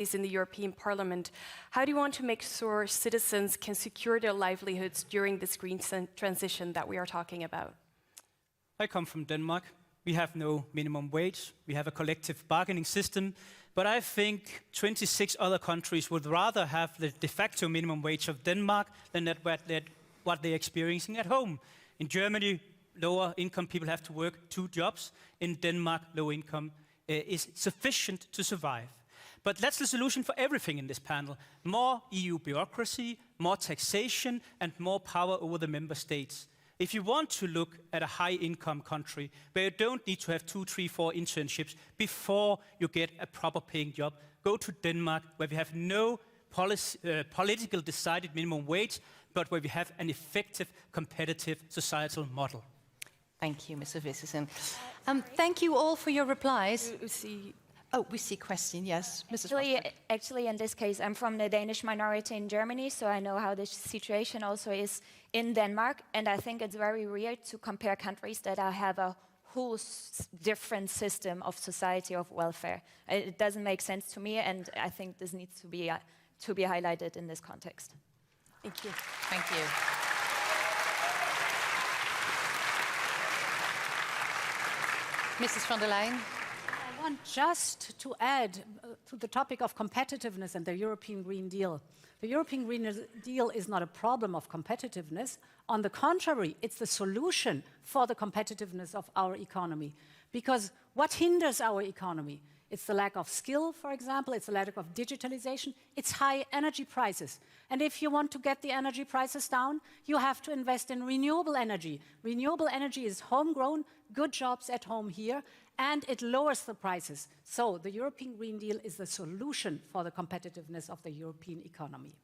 in the European Parliament, how do you want to make sure citizens can secure their livelihoods during this green transition that we are talking about? I come from Denmark. We have no minimum wage. We have a collective bargaining system. But I think 26 other countries would rather have the de facto minimum wage of Denmark than what they're experiencing at home. In Germany, lower income people have to work 2 jobs. In Denmark, low income is sufficient to survive. But that's the solution for everything in this panel. More EU bureaucracy, more taxation, and more power over the member states. If you want to look at a high-income country where you don't need to have 2, 3, 4 internships before you get a proper paying job, go to Denmark, where we have no political decided minimum wage, but where we have an effective, competitive societal model. Thank you, Mr. Vissesen. Thank you all for your replies. We see question, yes. Actually, in this case, I'm from the Danish minority in Germany, so I know how the situation also is in Denmark, and I think it's very weird to compare countries that have a whole different system of society of welfare. It doesn't make sense to me, and I think this needs to be highlighted in this context. Thank you. Thank you. Mrs. von der Leyen. I want just to add to the topic of competitiveness and the European Green Deal. The European Green Deal is not a problem of competitiveness. On the contrary, it's the solution for the competitiveness of our economy. Because what hinders our economy? It's the lack of skill, for example. It's the lack of digitalization. It's high energy prices. And if you want to get the energy prices down, you have to invest in renewable energy. Renewable energy is homegrown, good jobs at home here, and it lowers the prices. So the European Green Deal is the solution for the competitiveness of the European economy.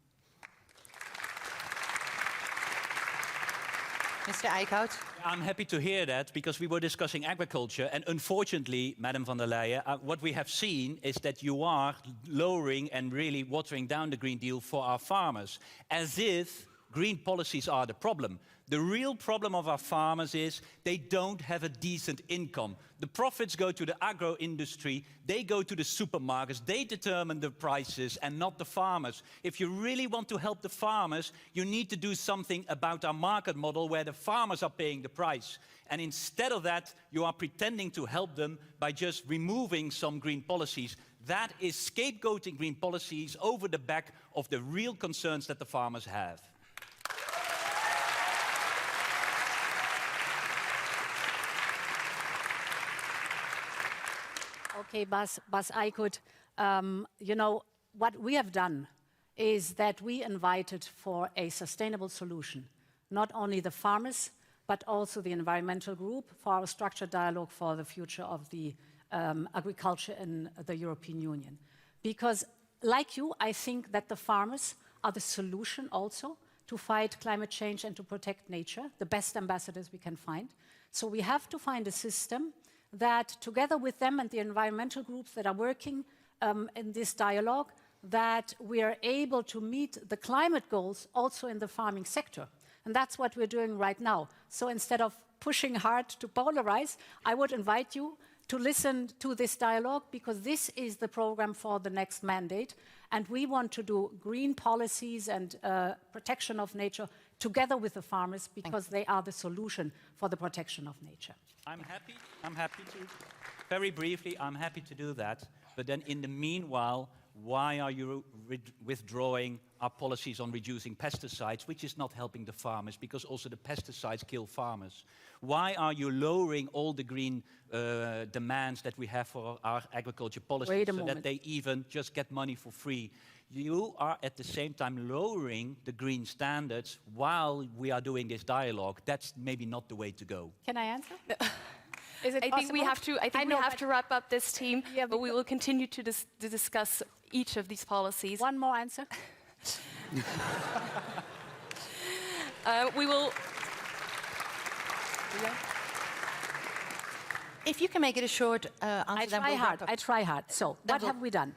Mr. Eickhout. I'm happy to hear that, because we were discussing agriculture, and unfortunately, Madam von der Leyen, what we have seen is that you are lowering and really watering down the Green Deal for our farmers, as if green policies are the problem. The real problem of our farmers is they don't have a decent income. The profits go to the agro industry, they go to the supermarkets, they determine the prices and not the farmers. If you really want to help the farmers, you need to do something about our market model where the farmers are paying the price. And instead of that, you are pretending to help them by just removing some green policies. That is scapegoating green policies over the back of the real concerns that the farmers have. Okay, Bas Eickhout, you know, what we have done is that we invited for a sustainable solution, not only the farmers, but also the environmental group for our structured dialogue for the future of the agriculture in the European Union. Because, like you, I think that the farmers are the solution also to fight climate change and to protect nature, the best ambassadors we can find. So we have to find a system that, together with them and the environmental groups that are working in this dialogue, that we are able to meet the climate goals also in the farming sector. And that's what we're doing right now. So instead of pushing hard to polarize, I would invite you to listen to this dialogue, because this is the program for the next mandate. And we want to do green policies and protection of nature together with the farmers, because they are the solution for the protection of nature. I'm happy to, very briefly, I'm happy to do that. But then in the meanwhile, why are you withdrawing our policies on reducing pesticides, which is not helping the farmers, because also the pesticides kill farmers? Why are you lowering all the green demands that we have for our agriculture policies so that they even just get money for free? You are at the same time lowering the green standards while we are doing this dialogue. That's maybe not the way to go. Can I answer? Is it I think we have to. I think we have to wrap up this team, yeah, but we will continue to discuss each of these policies. One more answer. We will. If you can make it a short answer, I try hard. So, what have we done?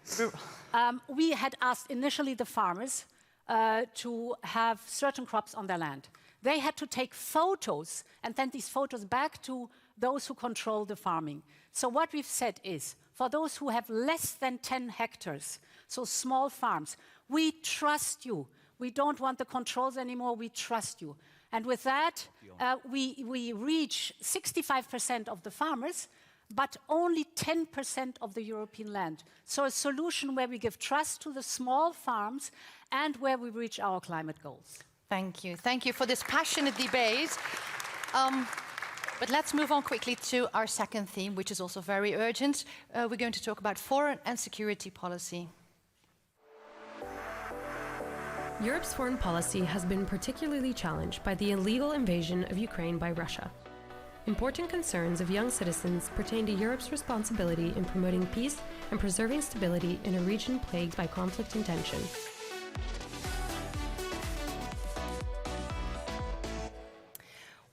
We had asked initially the farmers to have certain crops on their land. They had to take photos and send these photos back to those who control the farming. So what we've said is, for those who have less than 10 hectares, so small farms. We trust you. We don't want the controls anymore. We trust you. And with that, we reach 65% of the farmers, but only 10% of the European land. So a solution where we give trust to the small farms and where we reach our climate goals. Thank you. Thank you for this passionate debate. But let's move on quickly to our second theme, which is also very urgent. We're going to talk about foreign and security policy. Europe's foreign policy has been particularly challenged by the illegal invasion of Ukraine by Russia. Important concerns of young citizens pertain to Europe's responsibility in promoting peace and preserving stability in a region plagued by conflict and tension.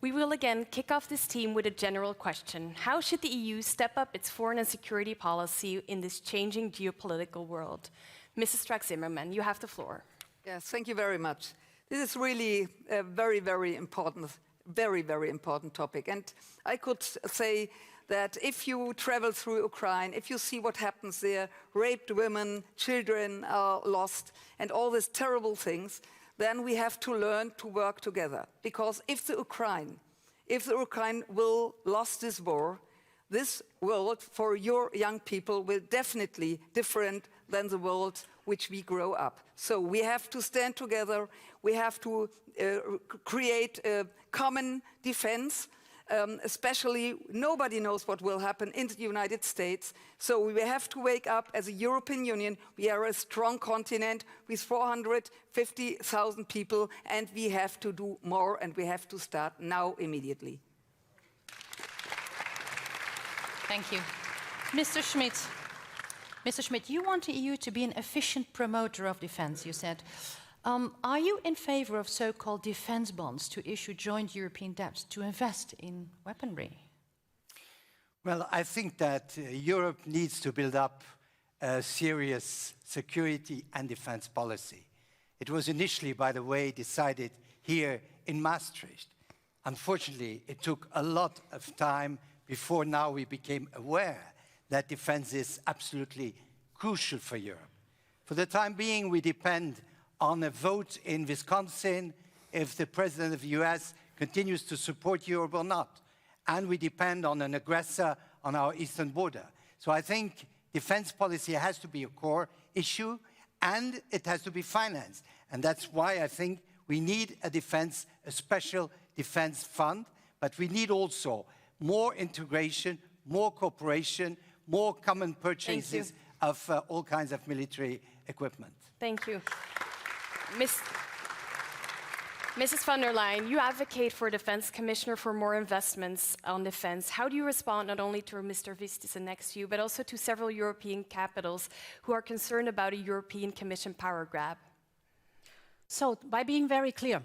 We will again kick off this team with a general question. How should the EU step up its foreign and security policy in this changing geopolitical world? Mrs. Strack-Zimmermann, you have the floor. Yes, thank you very much. This is really a very, very important topic. And I could say that if you travel through Ukraine, if you see what happens there, raped women, children are lost, and all these terrible things, then we have to learn to work together. Because if the Ukraine will lose this war, this world for your young people will definitely different than the world which we grow up. So we have to stand together. We have to create a common defense. Especially, nobody knows what will happen in the United States. So we have to wake up as a European Union. We are a strong continent with 450,000 people, and we have to do more, and we have to start now immediately. Thank you. Mr. Schmidt. Mr. Schmidt, you want the EU to be an efficient promoter of defense, you said. Are you in favor of so-called defense bonds to issue joint European debts to invest in weaponry? Well, I think that Europe needs to build up a serious security and defense policy. It was initially, by the way, decided here in Maastricht. Unfortunately, it took a lot of time before now we became aware that defense is absolutely crucial for Europe. For the time being, we depend on a vote in Wisconsin if the president of the US continues to support Europe or not. And we depend on an aggressor on our eastern border. So I think defense policy has to be a core issue and it has to be financed. And that's why I think we need a special defense fund, but we need also more integration, more cooperation, more common purchases of all kinds of military equipment. Thank you. Mrs. von der Leyen, you advocate for a defense commissioner for more investments on defense. How do you respond not only to Mr. Vistisen next to you, but also to several European capitals who are concerned about a European Commission power grab? So, by being very clear,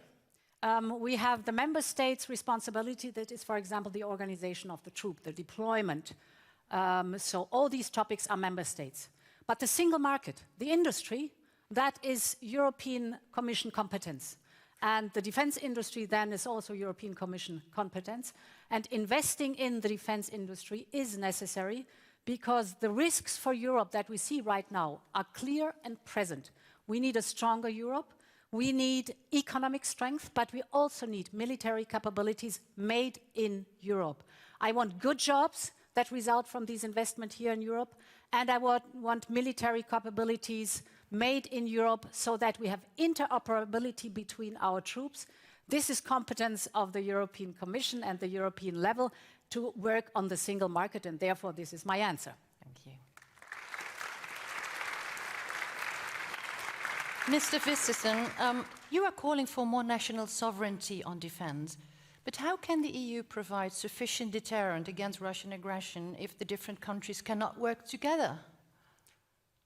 we have the member states' responsibility, that is, for example, the organization of the troop, the deployment. So all these topics are member states. But the single market, the industry, that is European Commission competence. And the defense industry then is also European Commission competence. And investing in the defense industry is necessary because the risks for Europe that we see right now are clear and present. We need a stronger Europe. We need economic strength, but we also need military capabilities made in Europe. I want good jobs that result from these investments here in Europe, and I want military capabilities made in Europe so that we have interoperability between our troops. This is competence of the European Commission and the European level to work on the single market, and therefore this is my answer. Thank you. Mr. Vistisen, you are calling for more national sovereignty on defense. But how can the EU provide sufficient deterrent against Russian aggression if the different countries cannot work together?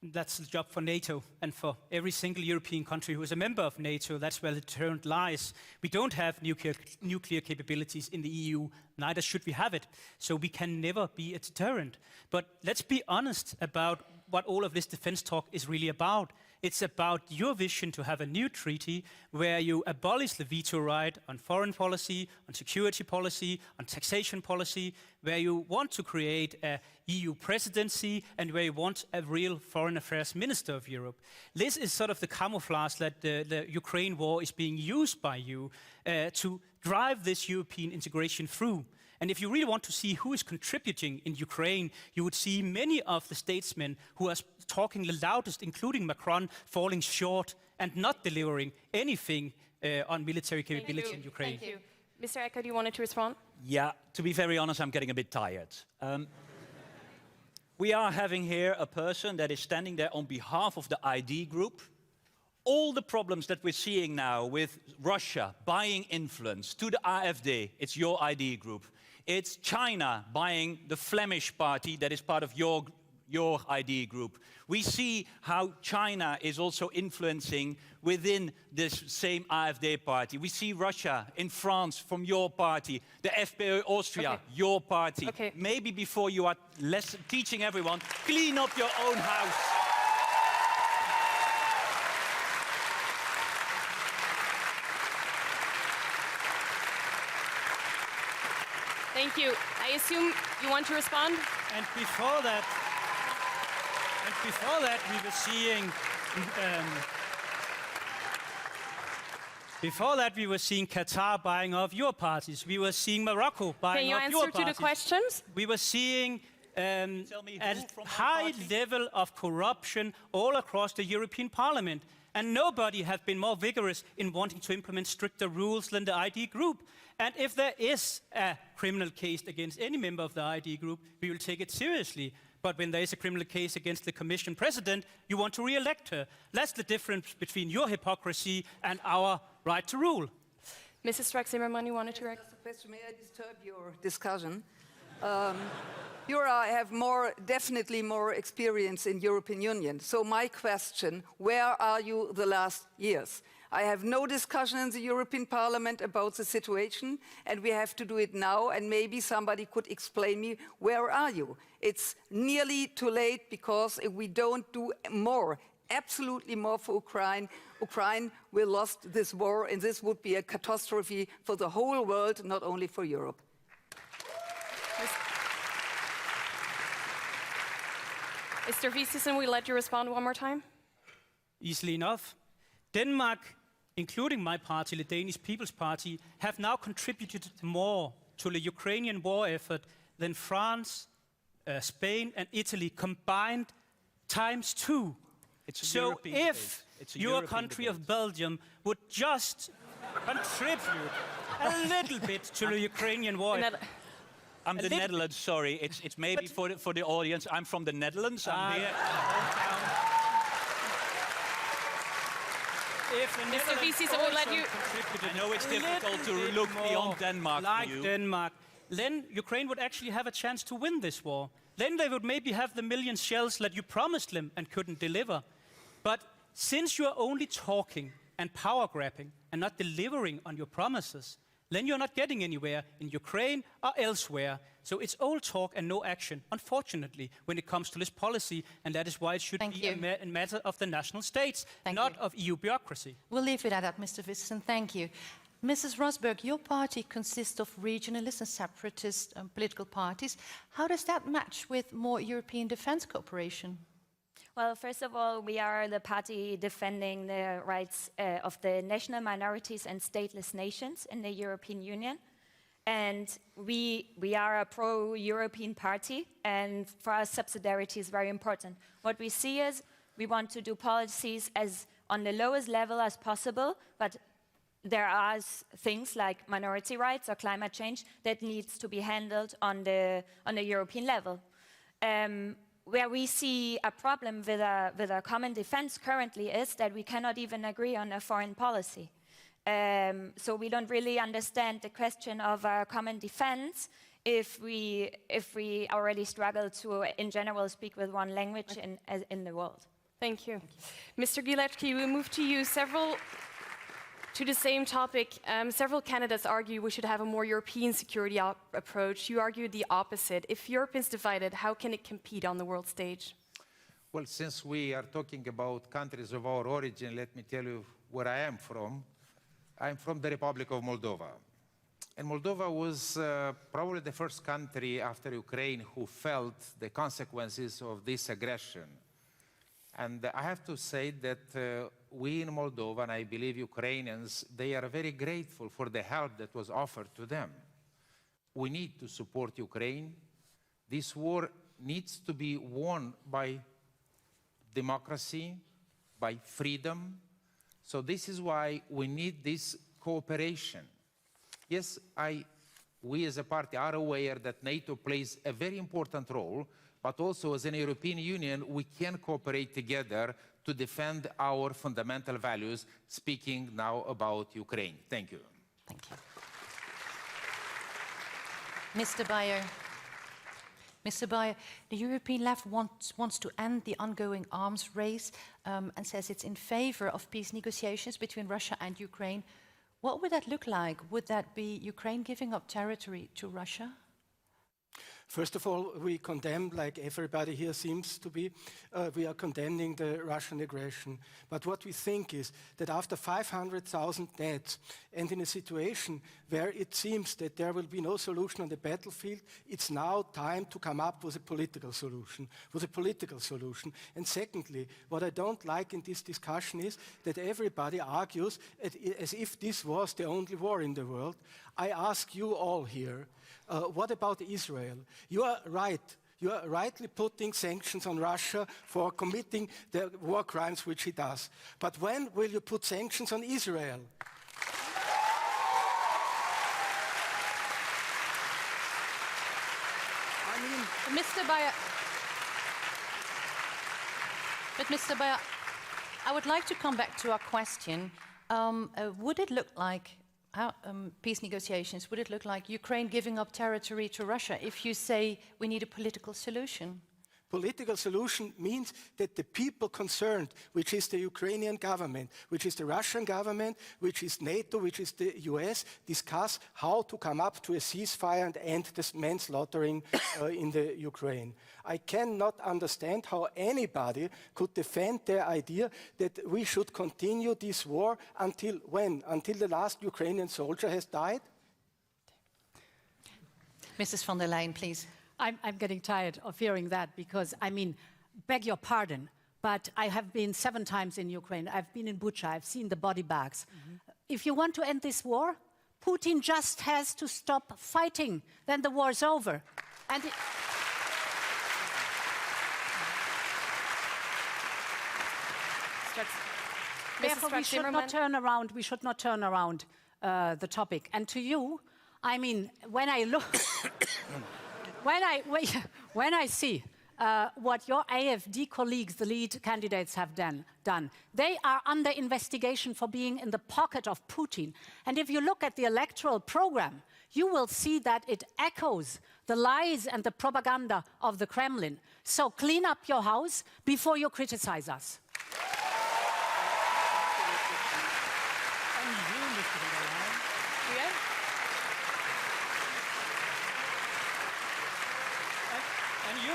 That's the job for NATO and for every single European country who is a member of NATO. That's where the deterrent lies. We don't have nuclear capabilities in the EU, neither should we have it. So we can never be a deterrent. But let's be honest about what all of this defense talk is really about. It's about your vision to have a new treaty where you abolish the veto right on foreign policy, on security policy, on taxation policy, where you want to create a EU presidency and where you want a real foreign affairs minister of Europe. This is sort of the camouflage that the Ukraine war is being used by you to drive this European integration through. And if you really want to see who is contributing in Ukraine, you would see many of the statesmen who are talking the loudest, including Macron, falling short and not delivering anything on military capability in Ukraine. Thank you. Mr. Ecker, do you want to respond? Yeah, to be very honest, I'm getting a bit tired. We are having here a person that is standing there on behalf of the ID group. All the problems that we're seeing now with Russia buying influence to the AfD, it's your ID group. It's China buying the Flemish party that is part of your ID group. We see how China is also influencing within this same AfD party. We see Russia in France from your party, the FPV Austria, your party. Maybe before you are teaching everyone, clean up your own house. Thank you. I assume you want to respond? And before that, we were seeing. Before that, we were seeing Qatar buying off your parties. We were seeing Morocco buying off your parties. Can you answer to the questions? We were seeing a high level of corruption all across the European Parliament. And nobody has been more vigorous in wanting to implement stricter rules than the ID group. And if there is a criminal case against any member of the ID group, we will take it seriously. But when there is a criminal case against the Commission President, you want to re-elect her. That's the difference between your hypocrisy and our right to rule. Mrs. Strack-Zimmermann, you wanted to react? May I disturb your discussion? You have definitely more experience in European Union. So my question, where are you the last years? I have no discussion in the European Parliament about the situation, and we have to do it now, and maybe somebody could explain me, where are you? It's nearly too late, because if we don't do more, absolutely more for Ukraine will lose this war, and this would be a catastrophe for the whole world, not only for Europe. Mr. Vistisen, we let you respond one more time? Easily enough. Denmark, including my party, the Danish People's Party, have now contributed more to the Ukrainian war effort than France, Spain and Italy combined ×2. So if your country of Belgium would just contribute a little bit to the Ukrainian war effort. I'm the Netherlands, sorry. It's maybe for the audience. I'm from the Netherlands. I'm here. Mr. Vistisen, we'll let you. I know it's difficult to look beyond Denmark. Like Denmark, then Ukraine would actually have a chance to win this war. Then they would maybe have the million shells that you promised them and couldn't deliver. But since you are only talking and power grabbing and not delivering on your promises, then you're not getting anywhere in Ukraine or elsewhere. So it's all talk and no action, unfortunately, when it comes to this policy, and that is why it should be a matter of the national states, not of EU bureaucracy. We'll leave it at that, Mr. Vistisen. Thank you. Mrs. Rosberg, your party consists of regionalist and separatist political parties. How does that match with more European defense cooperation? Well, first of all, we are the party defending the rights of the national minorities and stateless nations in the European Union. And we are a pro-European party, and for us, subsidiarity is very important. What we see is we want to do policies as on the lowest level as possible, but there are things like minority rights or climate change that needs to be handled on the European level. Where we see a problem with a common defense currently is that we cannot even agree on a foreign policy. So we don't really understand the question of a common defense if we already struggle to, in general, speak with one language in the world. Thank you. Mr. Gillespie, we move to you. To the same topic, several candidates argue we should have a more European security approach. You argue the opposite. If Europe is divided, how can it compete on the world stage? Well, since we are talking about countries of our origin, let me tell you where I am from. I'm from the Republic of Moldova. And Moldova was probably the first country after Ukraine who felt the consequences of this aggression. And I have to say that we in Moldova, and I believe Ukrainians, they are very grateful for the help that was offered to them. We need to support Ukraine. This war needs to be won by democracy, by freedom. So this is why we need this cooperation. Yes, we as a party are aware that NATO plays a very important role, but also as an European Union, we can cooperate together to defend our fundamental values, speaking now about Ukraine. Thank you. Thank you. Mr. Bayer. Mr. Bayer, the European left wants to end the ongoing arms race and says it's in favor of peace negotiations between Russia and Ukraine. What would that look like? Would that be Ukraine giving up territory to Russia? First of all, we condemn, like everybody here seems to be, we are condemning the Russian aggression. But what we think is that after 500,000 deaths, and in a situation where it seems that there will be no solution on the battlefield, it's now time to come up with a political solution. And secondly, what I don't like in this discussion is that everybody argues as if this was the only war in the world. I ask you all here, what about Israel? You are right. You are rightly putting sanctions on Russia for committing the war crimes which it does. But when will you put sanctions on Israel? I mean, Mr. Bayer. But Mr. Bayer, I would like to come back to our question. Would it look like peace negotiations, would it look like Ukraine giving up territory to Russia if you say we need a political solution? Political solution means that the people concerned, which is the Ukrainian government, which is the Russian government, which is NATO, which is the US, discuss how to come up to a ceasefire and end this manslaughtering in the Ukraine. I cannot understand how anybody could defend their idea that we should continue this war until when? Until the last Ukrainian soldier has died? Mrs. von der Leyen, please. I'm getting tired of hearing that because, I mean, beg your pardon, but I have been 7 times in Ukraine. I've been in Bucha. I've seen the body bags. If you want to end this war, Putin just has to stop fighting. Then the war is over. And therefore, we should not turn around. We should not turn around the topic. And to you, I mean, when I look. When I see what your AfD colleagues, the lead candidates, have done, they are under investigation for being in the pocket of Putin. And if you look at the electoral program, you will see that it echoes the lies and the propaganda of the Kremlin. So clean up your house before you criticize us.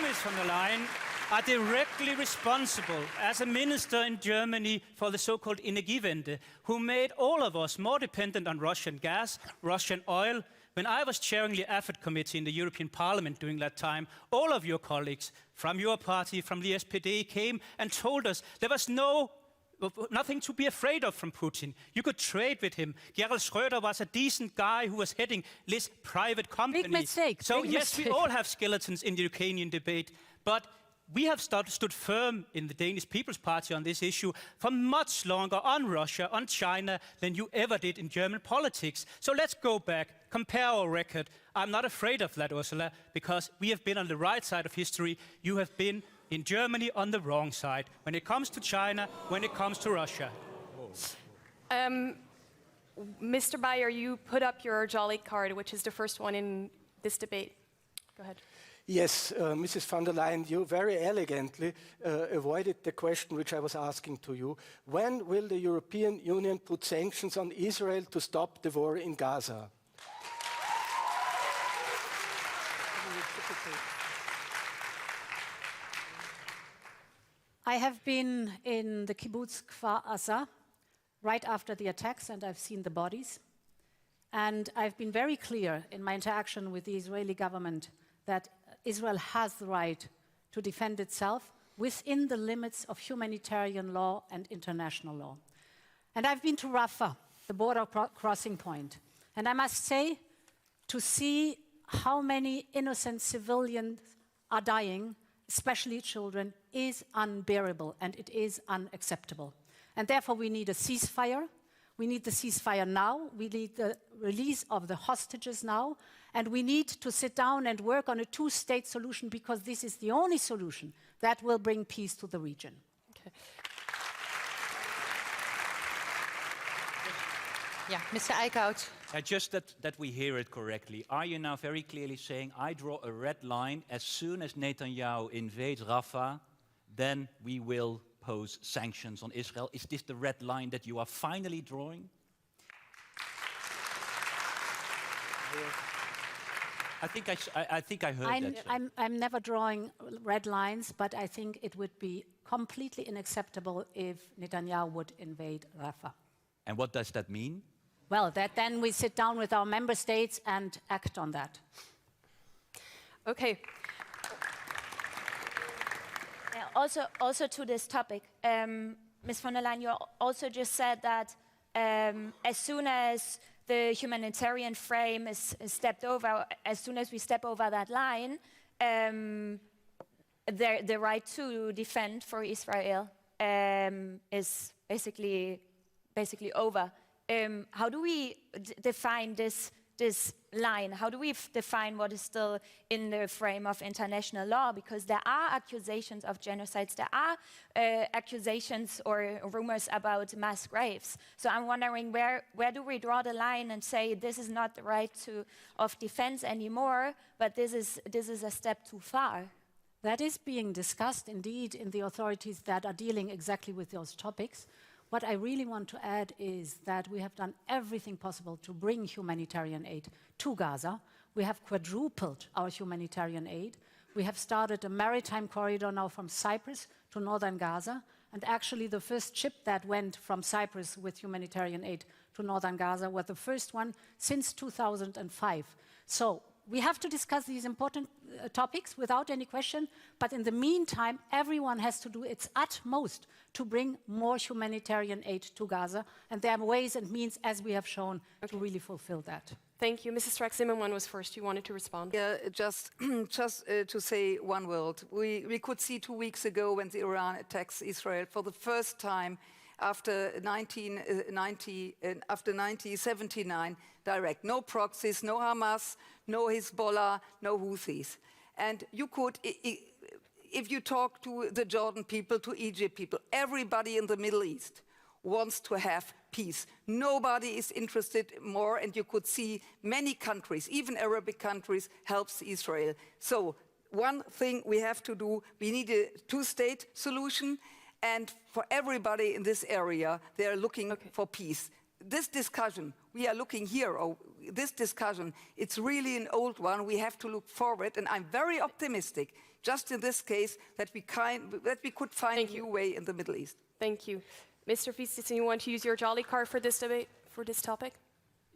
Ms. von der Leyen are directly responsible as a minister in Germany for the so-called Energiewende, who made all of us more dependent on Russian gas, Russian oil. When I was chairing the AFET committee in the European Parliament during that time, all of your colleagues from your party, from the SPD, came and told us there was nothing to be afraid of from Putin. You could trade with him. Gerald Schröder was a decent guy who was heading this private company. Big mistake. So yes, we all have skeletons in the Ukrainian debate, but we have stood firm in the Danish People's Party on this issue for much longer on Russia, on China, than you ever did in German politics. So let's go back, compare our record. I'm not afraid of that, Ursula, because we have been on the right side of history. You have been in Germany on the wrong side, when it comes to China, when it comes to Russia. Mr. Bayer, you put up your jolly card, which is the first one in this debate. Go ahead. Yes, Mrs. von der Leyen, you very elegantly avoided the question which I was asking to you. When will the European Union put sanctions on Israel to stop the war in Gaza? I have been in the kibbutz Kfar Aza right after the attacks, and I've seen the bodies. And I've been very clear in my interaction with the Israeli government that Israel has the right to defend itself within the limits of humanitarian law and international law. And I've been to Rafah, the border crossing point. And I must say, to see how many innocent civilians are dying, especially children, is unbearable and it is unacceptable. And therefore we need a ceasefire. We need the ceasefire now. We need the release of the hostages now. And we need to sit down and work on a two-state solution because this is the only solution that will bring peace to the region. Okay. Yeah, Mr. Eickhout. Just that we hear it correctly. Are you now very clearly saying, I draw a red line, as soon as Netanyahu invades Rafah, then we will pose sanctions on Israel? Is this the red line that you are finally drawing? I think I heard that. I'm never drawing red lines, but I think it would be completely unacceptable if Netanyahu would invade Rafah. And what does that mean? Well, that then we sit down with our member states and act on that. Okay. Also to this topic, Ms. von der Leyen, you also just said that as soon as the humanitarian frame is stepped over, as soon as we step over that line, the right to defend for Israel is basically over. How do we define this line? How do we define what is still in the frame of international law? Because there are accusations of genocides, there are accusations or rumors about mass graves. So I'm wondering where do we draw the line and say this is not the right of defense anymore, but this is a step too far? That is being discussed indeed in the authorities that are dealing exactly with those topics. What I really want to add is that we have done everything possible to bring humanitarian aid to Gaza. We have quadrupled our humanitarian aid. We have started a maritime corridor now from Cyprus to northern Gaza. And actually the first ship that went from Cyprus with humanitarian aid to northern Gaza was the first one since 2005. So we have to discuss these important topics without any question, but in the meantime, everyone has to do its utmost to bring more humanitarian aid to Gaza, and there are ways and means, as we have shown, to really fulfill that. Thank you. Mrs. Strack-Zimmermann was first. You wanted to respond? Yeah, just to say one word. We could see 2 weeks ago when the Iran attacks Israel for the first time after 1979, direct. No proxies, no Hamas, no Hezbollah, no Houthis. And you could, if you talk to the Jordan people, to Egypt people, everybody in the Middle East wants to have peace. Nobody is interested more, and you could see many countries, even Arabic countries, helps Israel. So one thing we have to do, we need a two-state solution, and for everybody in this area, they are looking for peace. This discussion, we are looking here, this discussion, it's really an old one. We have to look forward, and I'm very optimistic, just in this case, that we could find a new way in the Middle East. Thank you. Mr. Vistisen, you want to use your jolly card for this debate, for this topic?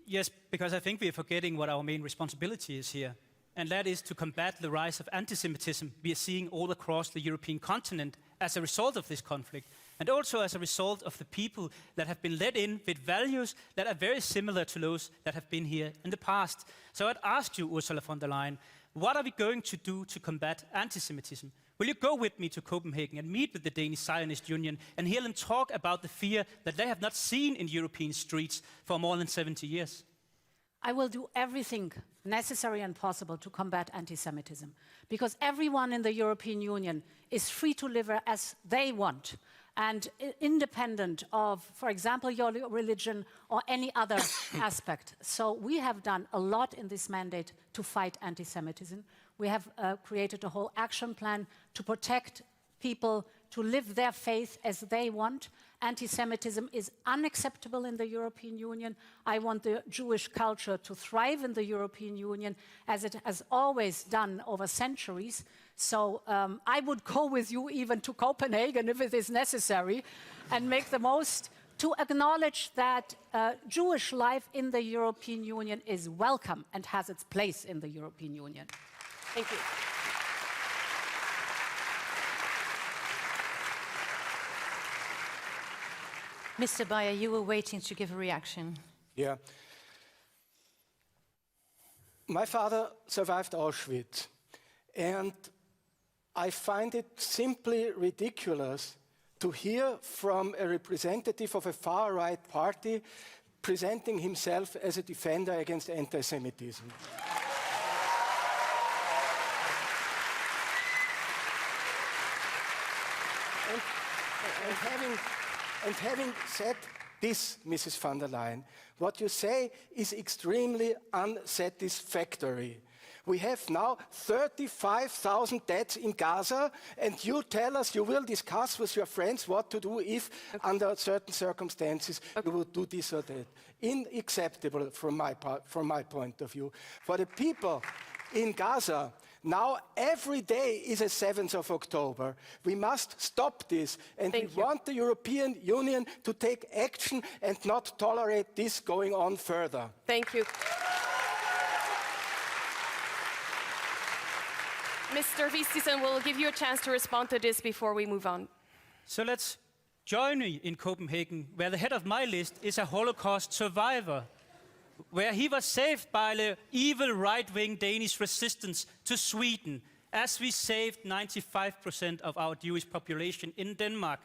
Yes, because I think we are forgetting what our main responsibility is here, and that is to combat the rise of anti-Semitism we are seeing all across the European continent as a result of this conflict, and also as a result of the people that have been let in with values that are very similar to those that have been here in the past. So I'd ask you, Ursula von der Leyen, what are we going to do to combat anti-Semitism? Will you go with me to Copenhagen and meet with the Danish Zionist Union and hear them talk about the fear that they have not seen in European streets for more than 70 years? I will do everything necessary and possible to combat anti-Semitism, because everyone in the European Union is free to live as they want, and independent of, for example, your religion or any other aspect. So we have done a lot in this mandate to fight anti-Semitism. We have created a whole action plan to protect people to live their faith as they want. Anti-Semitism is unacceptable in the European Union. I want the Jewish culture to thrive in the European Union, as it has always done over centuries. So I would go with you even to Copenhagen if it is necessary and make the most to acknowledge that Jewish life in the European Union is welcome and has its place in the European Union. Thank you. Mr. Bayer, you were waiting to give a reaction. Yeah. My father survived Auschwitz, and I find it simply ridiculous to hear from a representative of a far-right party presenting himself as a defender against anti-Semitism. And having said this, Mrs. von der Leyen, what you say is extremely unsatisfactory. We have now 35,000 deaths in Gaza, and you tell us you will discuss with your friends what to do if, under certain circumstances, you will do this or that. Unacceptable from my point of view. For the people in Gaza, now every day is a 7th of October. We must stop this, and we want the European Union to take action and not tolerate this going on further. Thank you. Mr. Vistisen, we'll give you a chance to respond to this before we move on. So let's join me in Copenhagen, where the head of my list is a Holocaust survivor, where he was saved by the evil right-wing Danish resistance to Sweden, as we saved 95% of our Jewish population in Denmark.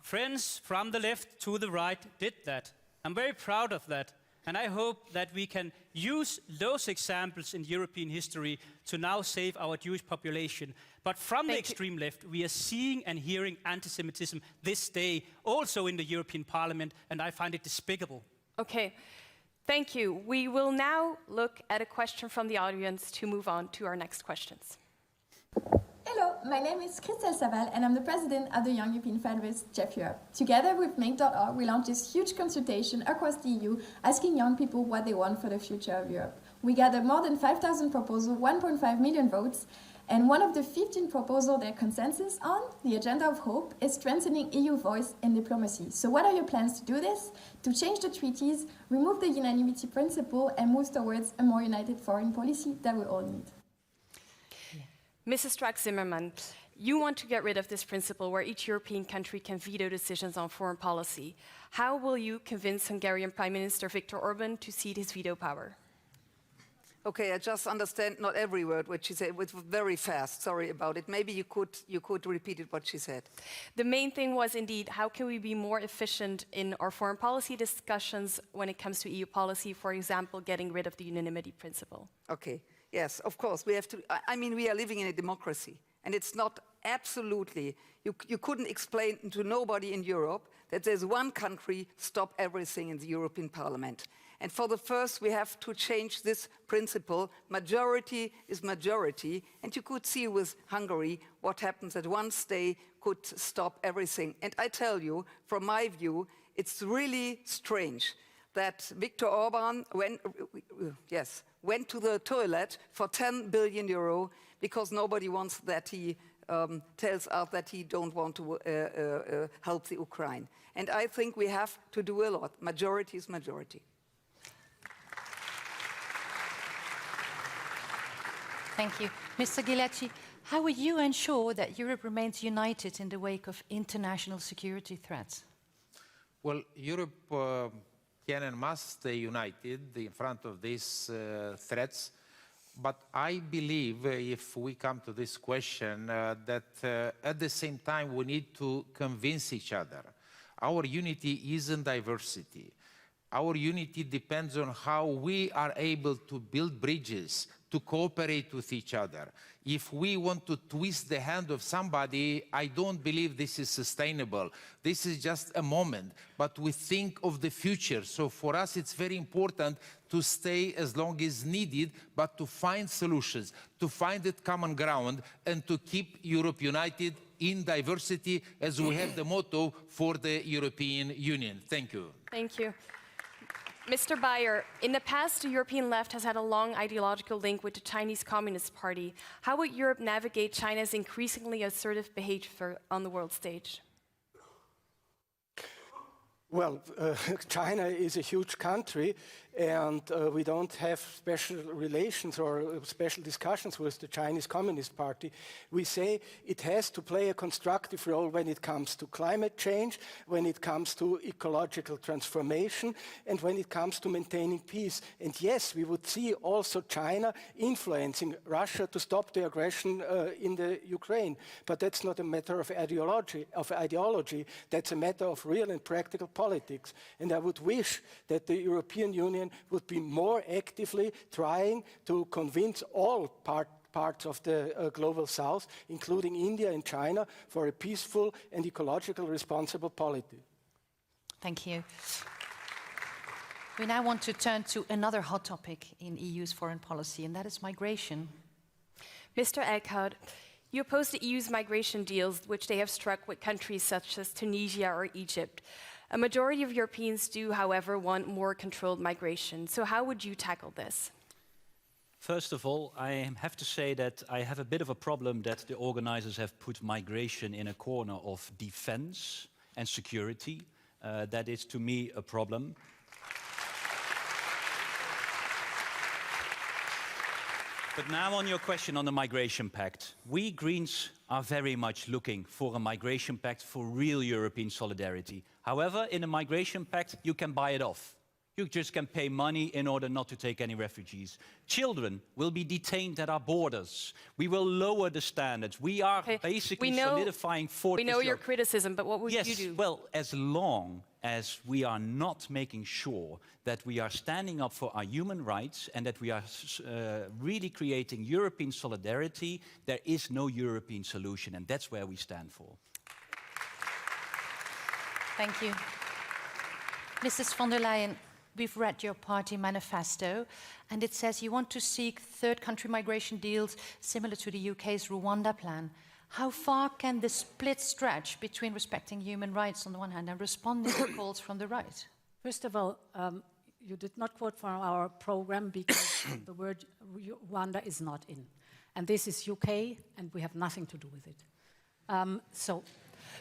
Friends from the left to the right did that. I'm very proud of that. And I hope that we can use those examples in European history to now save our Jewish population. But from the extreme left, we are seeing and hearing anti-Semitism this day, also in the European Parliament, and I find it despicable. Okay, thank you. We will now look at a question from the audience to move on to our next questions. Hello, my name is Christelle Saval and I'm the president of the Young European Federalists Jeff Europe. Together with Make.org, we launched this huge consultation across the EU asking young people what they want for the future of Europe. We gathered more than 5,000 proposals, 1.5 million votes, and one of the 15 proposals their consensus on, the Agenda of Hope, is strengthening EU voice in diplomacy. So what are your plans to do this? To change the treaties, remove the unanimity principle, and move towards a more united foreign policy that we all need? Mrs. Strack-Zimmermann, you want to get rid of this principle where each European country can veto decisions on foreign policy. How will you convince Hungarian Prime Minister Viktor Orban to cede his veto power? Okay, I just understand not every word what she said. It was very fast. Sorry about it. Maybe you could repeat it what she said. The main thing was indeed how can we be more efficient in our foreign policy discussions when it comes to EU policy, for example, getting rid of the unanimity principle. Okay. Yes, of course, we have to, I mean, we are living in a democracy, and it's not absolutely, you couldn't explain to nobody in Europe that there's one country stop everything in the European Parliament. And for the first, we have to change this principle. Majority is majority, and you could see with Hungary what happens that one state could stop everything. And I tell you, from my view, it's really strange that Viktor Orban went to the toilet for 10 billion euro because nobody wants that he tells us that he don't want to help the Ukraine. And I think we have to do a lot. Majority is majority. Thank you. Mr. Ghilecki, how will you ensure that Europe remains united in the wake of international security threats? Well, Europe can and must stay united in front of these threats. But I believe, if we come to this question, that at the same time we need to convince each other. Our unity is in diversity. Our unity depends on how we are able to build bridges, to cooperate with each other. If we want to twist the hand of somebody, I don't believe this is sustainable. This is just a moment, but we think of the future. So for us, it's very important to stay as long as needed, but to find solutions, to find that common ground, and to keep Europe united in diversity, as we have the motto for the European Union. Thank you. Thank you. Mr. Bayer, in the past, the European left has had a long ideological link with the Chinese Communist Party. How would Europe navigate China's increasingly assertive behavior on the world stage? Well, China is a huge country, and we don't have special relations or special discussions with the Chinese Communist Party. We say it has to play a constructive role when it comes to climate change, when it comes to ecological transformation, and when it comes to maintaining peace. And yes, we would see also China influencing Russia to stop the aggression in the Ukraine. But that's not a matter of ideology. That's a matter of real and practical politics. And I would wish that the European Union would be more actively trying to convince all parts of the global south, including India and China, for a peaceful and ecological responsible polity. Thank you. We now want to turn to another hot topic in EU's foreign policy, and that is migration. Mr. Eickhout, you oppose the EU's migration deals, which they have struck with countries such as Tunisia or Egypt. A majority of Europeans do, however, want more controlled migration. So how would you tackle this? First of all, I have to say that I have a bit of a problem that the organizers have put migration in a corner of defense and security. That is, to me, a problem. But now on your question on the migration pact, we Greens are very much looking for a migration pact for real European solidarity. However, in a migration pact, you can buy it off. You just can pay money in order not to take any refugees. Children will be detained at our borders. We will lower the standards. We are basically solidifying fortress. We know your criticism, but what would you do? Yes, well, as long as we are not making sure that we are standing up for our human rights and that we are really creating European solidarity, there is no European solution, and that's where we stand for. Thank you. Mrs. von der Leyen, we've read your party manifesto, and it says you want to seek third country migration deals similar to the UK's Rwanda plan. How far can the split stretch between respecting human rights on the one hand and responding to calls from the right? First of all, you did not quote from our program because the word Rwanda is not in. And this is UK, and we have nothing to do with it.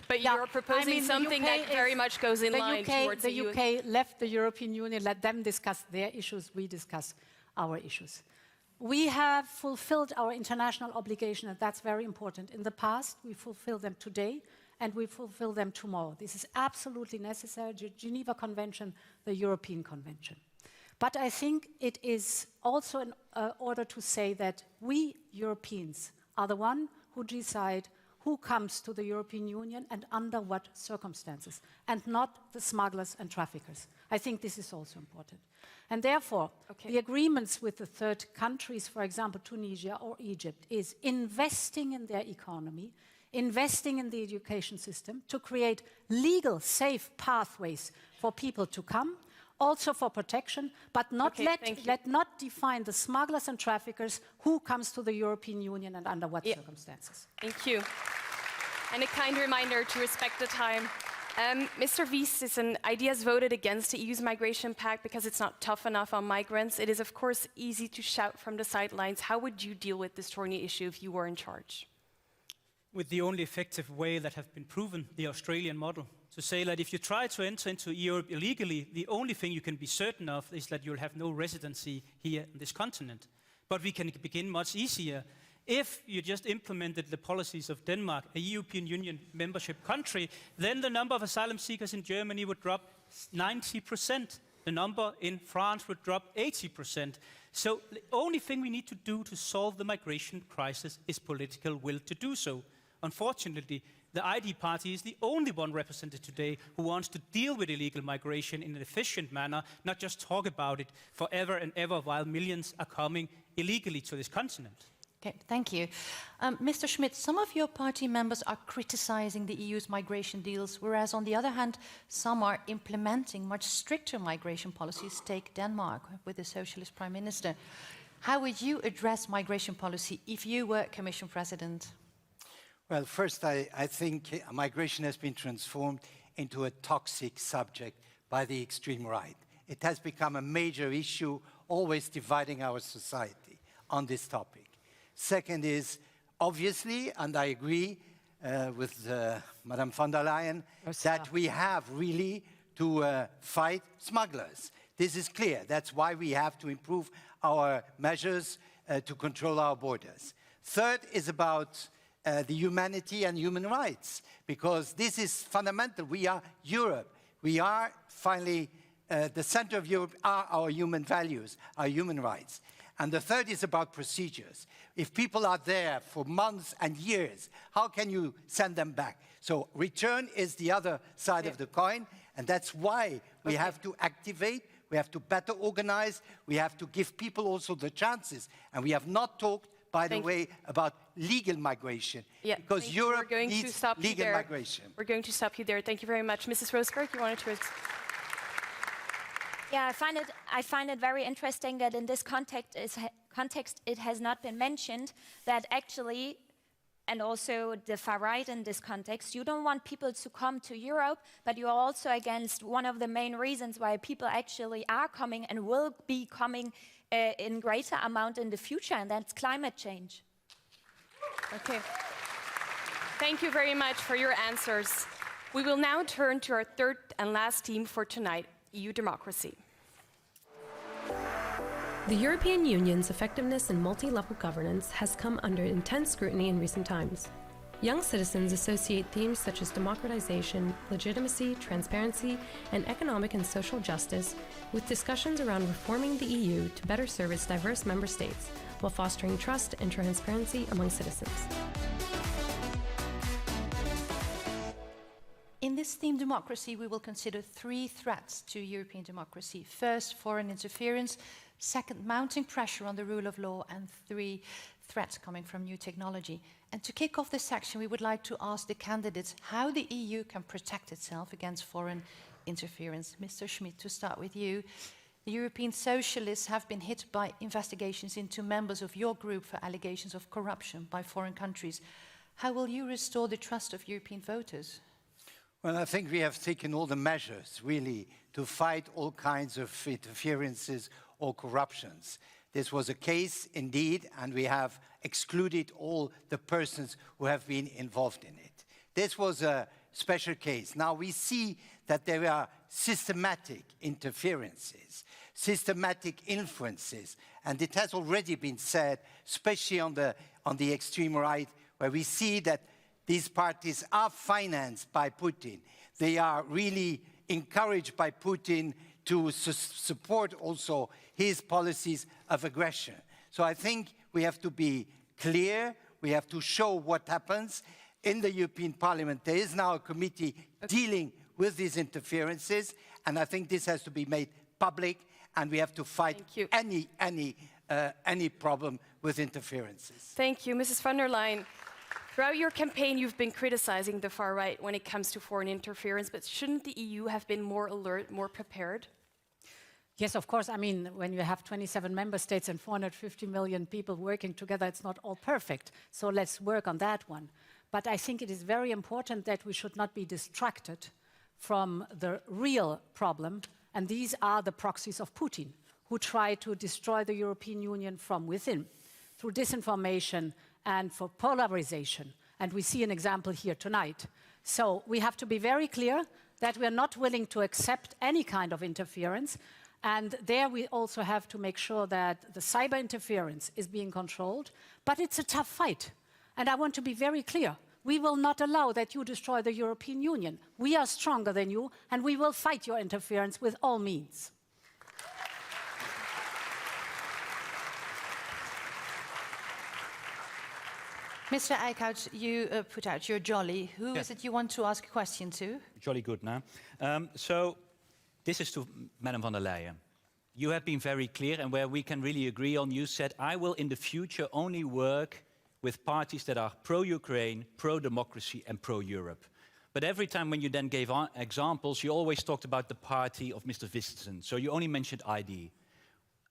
But you're proposing something that very much goes in line towards the UK left the European Union, let them discuss their issues, we discuss our issues. We have fulfilled our international obligation, and that's very important. In the past, we fulfill them today, and we fulfill them tomorrow. This is absolutely necessary, the Geneva Convention, the European Convention. But I think it is also in order to say that we Europeans are the one who decide who comes to the European Union and under what circumstances, and not the smugglers and traffickers. I think this is also important. And therefore, the agreements with the third countries, for example, Tunisia or Egypt, is investing in their economy, investing in the education system to create legal, safe pathways for people to come, also for protection, but not let not define the smugglers and traffickers who comes to the European Union and under what circumstances. Thank you. And a kind reminder to respect the time. Mr. Vistisen, ideas voted against the EU's migration pact because it's not tough enough on migrants. It is, of course, easy to shout from the sidelines. How would you deal with this thorny issue if you were in charge? With the only effective way that have been proven, the Australian model. To say that if you try to enter into Europe illegally, the only thing you can be certain of is that you'll have no residency here on this continent. But we can begin much easier. If you just implemented the policies of Denmark, a European Union membership country, then the number of asylum seekers in Germany would drop 90%. The number in France would drop 80%. So the only thing we need to do to solve the migration crisis is political will to do so. Unfortunately, the ID party is the only one represented today who wants to deal with illegal migration in an efficient manner, not just talk about it forever and ever while millions are coming illegally to this continent. Okay, thank you. Mr. Schmidt, some of your party members are criticizing the EU's migration deals, whereas on the other hand, some are implementing much stricter migration policies. Take Denmark with the socialist prime minister. How would you address migration policy if you were Commission President? Well, first, I think migration has been transformed into a toxic subject by the extreme right. It has become a major issue, always dividing our society on this topic. Second is, obviously, and I agree with Madame von der Leyen, Ursula. that we have really to fight smugglers. This is clear. That's why we have to improve our measures to control our borders. Third is about the humanity and human rights, because this is fundamental. We are Europe. We are finally, the center of Europe are our human values, our human rights. And the third is about procedures. If people are there for months and years, how can you send them back? So return is the other side of the coin, and that's why we have to activate, we have to better organize, we have to give people also the chances. And we have not talked, by the way, about legal migration, because Europe needs legal migration. We're going to stop you there. Thank you very much. Mrs. Roseberg, you wanted to... Yeah, I find it very interesting that in this context it has not been mentioned that actually, and also the far right in this context, you don't want people to come to Europe, but you are also against one of the main reasons why people actually are coming and will be coming in greater amount in the future, and that's climate change. Okay. Thank you very much for your answers. We will now turn to our third and last theme for tonight, EU democracy. The European Union's effectiveness in multi-level governance has come under intense scrutiny in recent times. Young citizens associate themes such as democratization, legitimacy, transparency, and economic and social justice with discussions around reforming the EU to better serve its diverse member states, while fostering trust and transparency among citizens. In this theme, democracy, we will consider 3 threats to European democracy. First, foreign interference. Second, mounting pressure on the rule of law. And 3, threats coming from new technology. And to kick off this section, we would like to ask the candidates how the EU can protect itself against foreign interference. Mr. Schmidt, to start with you. The European socialists have been hit by investigations into members of your group for allegations of corruption by foreign countries. How will you restore the trust of European voters? Well, I think we have taken all the measures, really, to fight all kinds of interferences or corruptions. This was a case, indeed, and we have excluded all the persons who have been involved in it. This was a special case. Now, we see that there are systematic interferences, systematic influences, and it has already been said, especially on the extreme right, where we see that these parties are financed by Putin. They are really encouraged by Putin to support also his policies of aggression. So I think we have to be clear. We have to show what happens. In the European Parliament, there is now a committee dealing with these interferences, and I think this has to be made public, and we have to fight any problem with interferences. Thank you. Mrs. von der Leyen. Throughout your campaign, you've been criticizing the far right when it comes to foreign interference, but shouldn't the EU have been more alert, more prepared? Yes, of course. I mean, when you have 27 member states and 450 million people working together, it's not all perfect. So let's work on that one. But I think it is very important that we should not be distracted from the real problem, and these are the proxies of Putin, who try to destroy the European Union from within through disinformation and for polarization. And we see an example here tonight. So we have to be very clear that we are not willing to accept any kind of interference. And there we also have to make sure that the cyber interference is being controlled. But it's a tough fight. And I want to be very clear. We will not allow that you destroy the European Union. We are stronger than you, and we will fight your interference with all means. Mr. Eickhout, you put out your jolly. Who is it you want to ask a question to? Jolly good now. So this is to Madame von der Leyen. You have been very clear, and where we can really agree on, you said, I will in the future only work with parties that are pro-Ukraine, pro-democracy and pro-Europe. But every time when you then gave examples, you always talked about the party of Mr. Vistisen. So you only mentioned ID.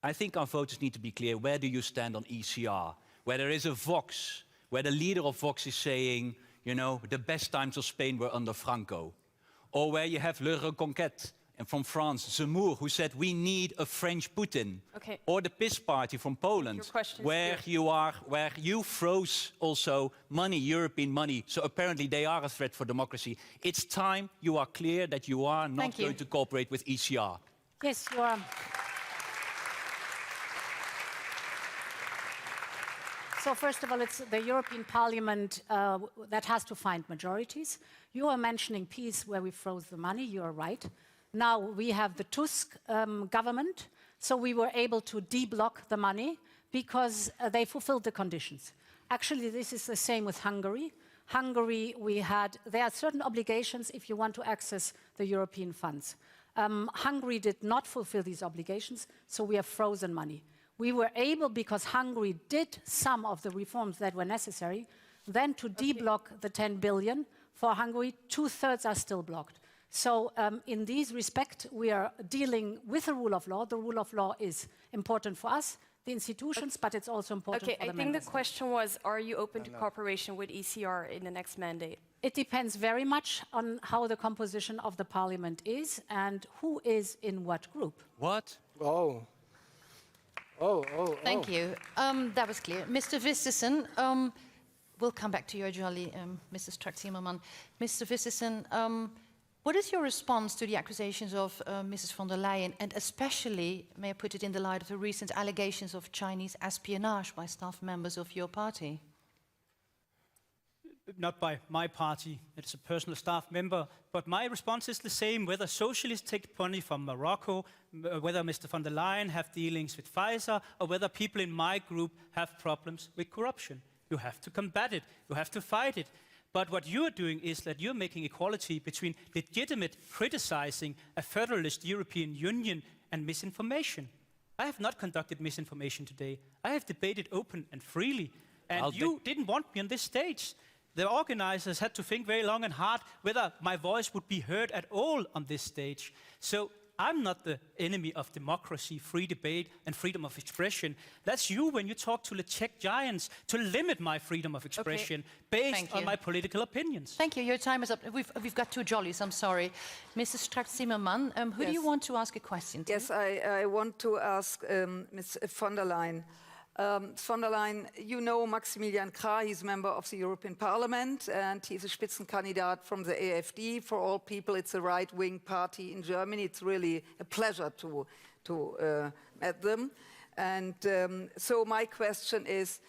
I think our voters need to be clear, where do you stand on ECR? Where there is a Vox, where the leader of Vox is saying, you know, the best times of Spain were under Franco. Or where you have Le Reconquête, and from France, Zemmour, who said we need a French Putin. Okay. Or the PIS party from Poland, Your question is where you froze also money, European money. So apparently they are a threat for democracy. It's time you are clear that you are not going to cooperate with ECR. Yes, you are. So first of all, it's the European Parliament that has to find majorities. You are mentioning peace where we froze the money, you are right. Now we have the Tusk government, so we were able to de-block the money because they fulfilled the conditions. Actually, this is the same with Hungary. Hungary, there are certain obligations if you want to access the European funds. Hungary did not fulfill these obligations, so we have frozen money. We were able, because Hungary did some of the reforms that were necessary, then to de-block the 10 billion. For Hungary, 2/3 are still blocked. So in this respect, we are dealing with the rule of law. The rule of law is important for us, the institutions, but it's also important for the I think the question was, are you open to cooperation with ECR in the next mandate? It depends very much on how the composition of the parliament is and who is in what group. What? Oh. Thank you. That was clear. Mr. Vistisen, we'll come back to you, jolly, Mrs. Strack-Zimmermann. Mr. Vistisen, what is your response to the accusations of Mrs. von der Leyen, and especially, may I put it in the light of the recent allegations of Chinese espionage by staff members of your party? Not by my party, it's a personal staff member, but my response is the same, whether socialists take money from Morocco, whether Mr. von der Leyen have dealings with Pfizer, or whether people in my group have problems with corruption. You have to combat it, you have to fight it. But what you're doing is that you're making equality between legitimate criticizing a federalist European Union and misinformation. I have not conducted misinformation today. I have debated open and freely, and you didn't want me on this stage. The organizers had to think very long and hard whether my voice would be heard at all on this stage. So I'm not the enemy of democracy, free debate, and freedom of expression. That's you when you talk to the Czech giants to limit my freedom of expression based on my political opinions. Thank you. Your time is up. We've got two jollies, I'm sorry. Mrs. Strack-Zimmermann, who do you want to ask a question to? Yes, I want to ask Ms. von der Leyen. Von der Leyen, you know Maximilian Krah, he's a member of the European Parliament, and he's a Spitzenkandidat from the AfD. For all people, it's a right-wing party in Germany. It's really a pleasure to meet them. And so my question is,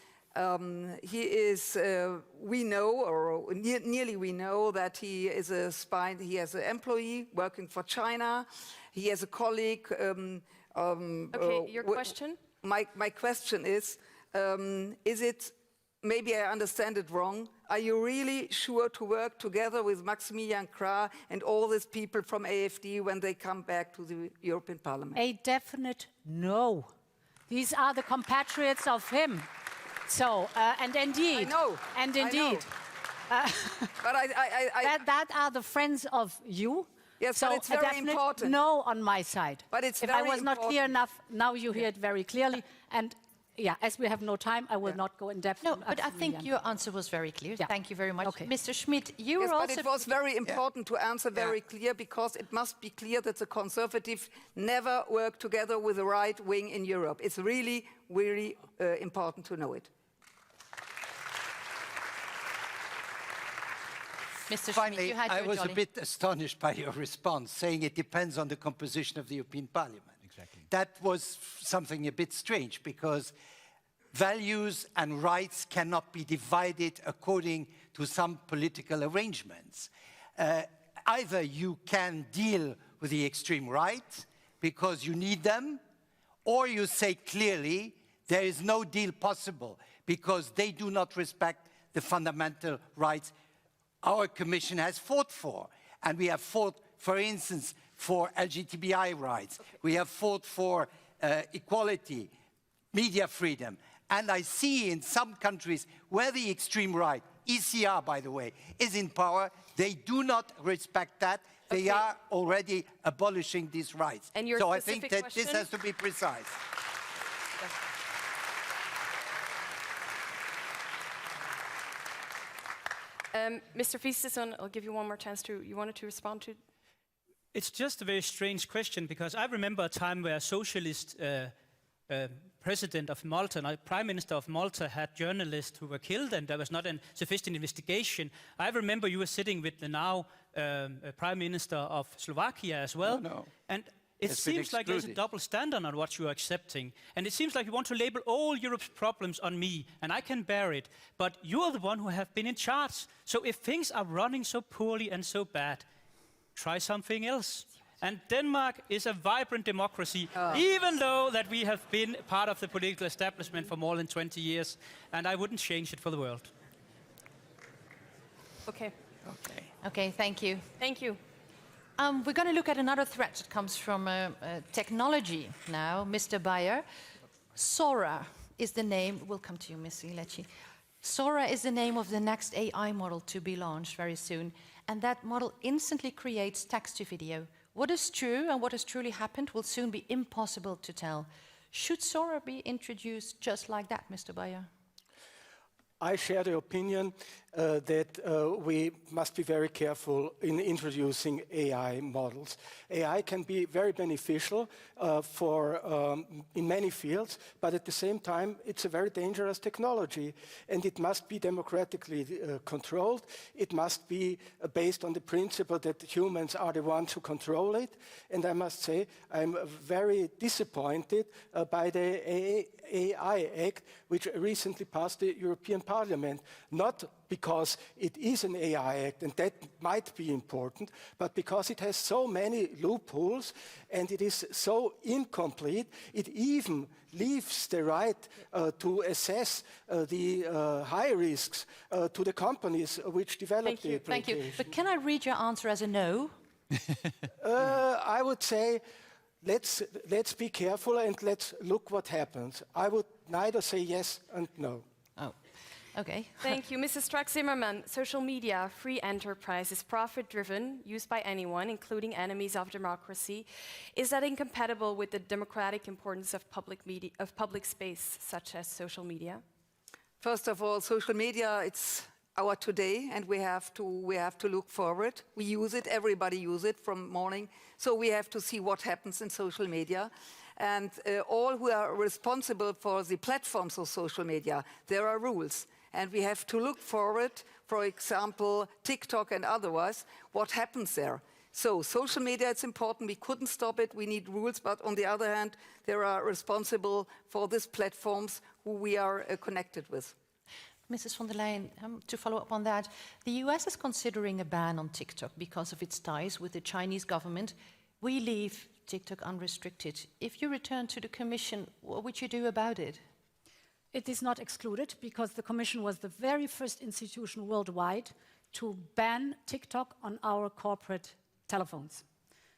we know, or nearly we know, that he is a spy. He has an employee working for China. He has a colleague. Your question? My question is it, maybe I understand it wrong, are you really sure to work together with Maximilian Krah and all these people from AfD when they come back to the European Parliament? A definite no. These are the compatriots of him. So, and indeed. I know. And indeed. But that are the friends of you. Yes, so but it's very important. No on my side. But it's if very I was not clear enough, now you hear it very clearly. And yeah, as we have no time, I will not go in depth. No, but I think your answer was very clear. Yeah. Thank you very much. Okay. Mr. Schmidt, you were yes, also... but it was very important to answer very clear, because it must be clear that the Conservatives never work together with the right wing in Europe. It's really, really important to know it. Mr. Finally, Schmidt, I was a bit astonished by your response, saying it depends on the composition of the European Parliament. Exactly. That was something a bit strange, because values and rights cannot be divided according to some political arrangements. Either you can deal with the extreme right because you need them, or you say clearly there is no deal possible because they do not respect the fundamental rights our Commission has fought for. And we have fought, for instance, for LGBTI rights. Okay. We have fought for equality, media freedom. And I see in some countries where the extreme right, ECR, by the way, is in power, they do not respect that. They are already abolishing these rights. And your so I think that question? this has to be precise. Mr. Vistisen, I'll give you one more chance to, you wanted to respond to? It's just a very strange question, because I remember a time where a socialist president of Malta and a prime minister of Malta had journalists who were killed, and there was not a sufficient investigation. I remember you were sitting with the now prime minister of Slovakia as well. No. And it seems like there's a double standard on what you are accepting. And it seems like you want to label all Europe's problems on me, and I can bear it. But you are the one who have been in charge. So if things are running so poorly and so bad, try something else. And Denmark is a vibrant democracy, even though that we have been part of the political establishment for more than 20 years. And I wouldn't change it for the world. Okay. Okay, thank you. Thank you. We're going to look at another threat that comes from technology now, Mr. Bayer. Sora is the name, we'll come to you, Ms. Gilecki. Sora is the name of the next AI model to be launched very soon. And that model instantly creates text to video. What is true and what has truly happened will soon be impossible to tell. Should Sora be introduced just like that, Mr. Bayer? I share the opinion that we must be very careful in introducing AI models. AI can be very beneficial in many fields, but at the same time, it's a very dangerous technology, and it must be democratically controlled. It must be based on the principle that humans are the ones who control it. And I must say, I'm very disappointed by the AI Act, which recently passed the European Parliament, not because it is an AI Act, and that might be important, but because it has so many loopholes and it is so incomplete, it even leaves the right to assess the high risks to the companies which develop the application. Thank you. But can I read your answer as a no? I would say, let's be careful and let's look what happens. I would neither say yes and no. Oh, okay. Thank you. Mrs. Strack-Zimmermann, social media, free enterprise is profit-driven, used by anyone, including enemies of democracy. Is that incompatible with the democratic importance of public space, such as social media? First of all, social media, it's our today, and we have to look forward. We use it, everybody uses it from morning, so we have to see what happens in social media. And all who are responsible for the platforms of social media, there are rules. And we have to look forward, for example, TikTok and otherwise, what happens there. So social media, it's important. We couldn't stop it. We need rules. But on the other hand, there are responsible for these platforms who we are connected with. Mrs. von der Leyen, to follow up on that, the US is considering a ban on TikTok because of its ties with the Chinese government. We leave TikTok unrestricted. If you return to the Commission, what would you do about it? It is not excluded, because the Commission was the very first institution worldwide to ban TikTok on our corporate telephones.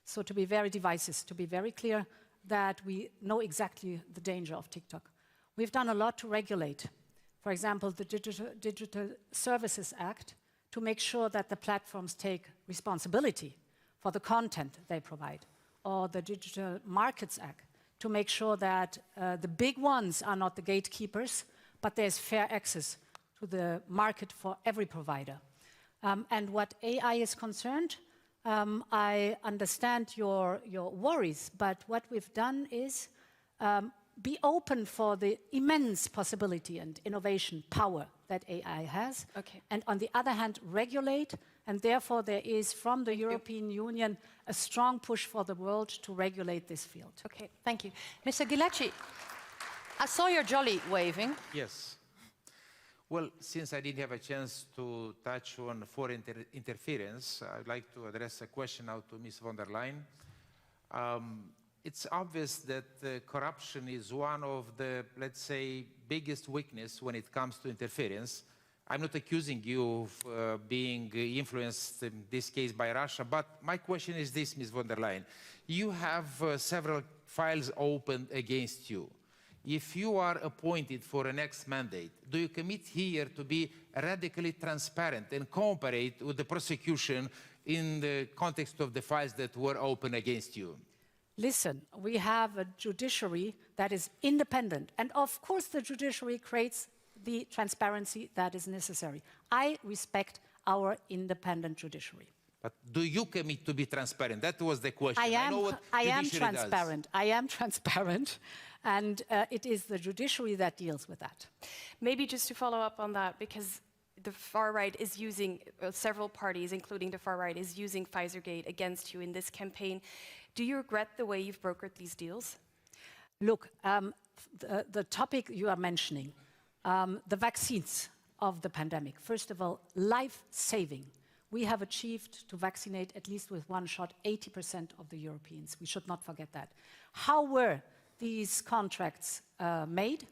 So to be very divisive, to be very clear that we know exactly the danger of TikTok. We've done a lot to regulate. For example, the Digital Services Act, to make sure that the platforms take responsibility for the content they provide, or the Digital Markets Act, to make sure that the big ones are not the gatekeepers, but there's fair access to the market for every provider. And what AI is concerned, I understand your worries, but what we've done is be open for the immense possibility and innovation power that AI has. Okay. And on the other hand, regulate, and therefore there is from the European Union a strong push for the world to regulate this field. Okay, thank you. Mr. Gilecki, I saw your jolly waving. Yes. Well, since I didn't have a chance to touch on foreign interference, I'd like to address a question now to Ms. von der Leyen. It's obvious that corruption is one of the, let's say, biggest weakness when it comes to interference. I'm not accusing you of being influenced in this case by Russia, but my question is this, Ms. von der Leyen. You have several files open against you. If you are appointed for a next mandate, do you commit here to be radically transparent and cooperate with the prosecution in the context of the files that were open against you? Listen, we have a judiciary that is independent, and of course the judiciary creates the transparency that is necessary. I respect our independent judiciary. But do you commit to be transparent? That was the question. I am know what transparent. I am transparent, and it is the judiciary that deals with that. Maybe just to follow up on that, because the far right is using, several parties, including the far right, is using Pfizergate against you in this campaign. Do you regret the way you've brokered these deals? Look, the topic you are mentioning, the vaccines of the pandemic, first of all, life-saving. We have achieved to vaccinate, at least with one shot, 80% of the Europeans. We should not forget that. How were these contracts made?